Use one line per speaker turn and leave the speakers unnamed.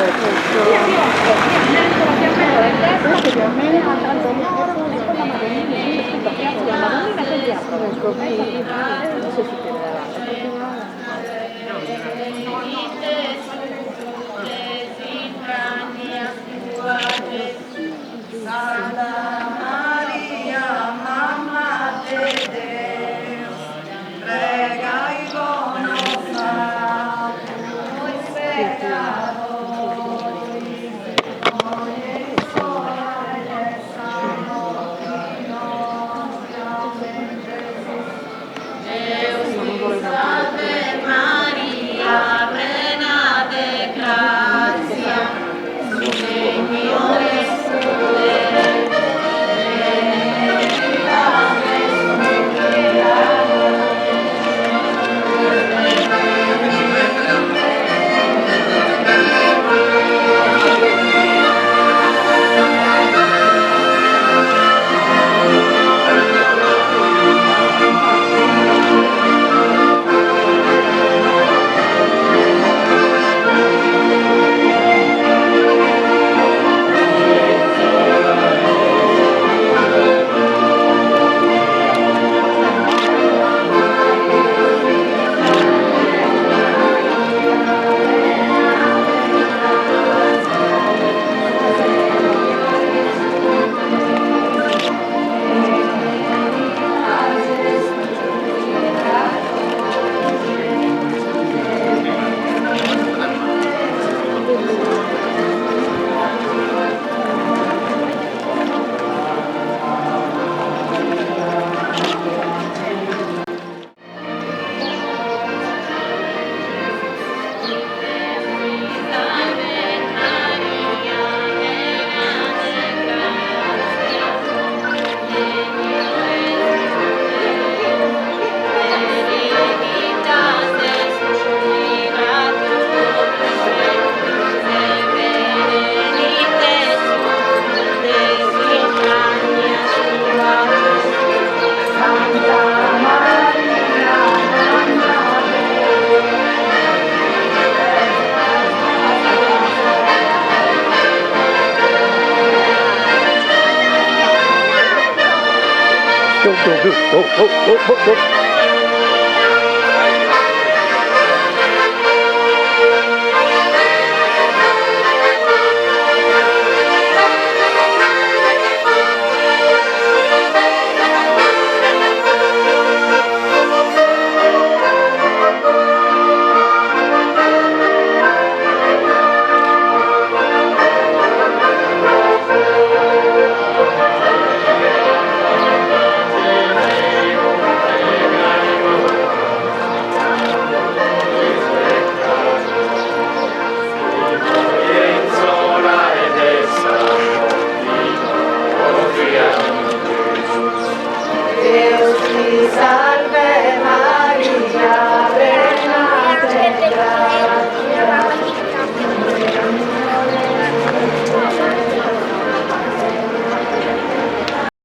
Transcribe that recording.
Questo più o meno è con la Madonnina, quindi la Madonnina che gli apre? Ecco, non so se succederà.
Santa Maria, mamma de Deus, pregai con noi peccatori, ora e Deus te salve Maria, plena de gracia, Signore es con te.
Go, go, go, go, go, go, go, go.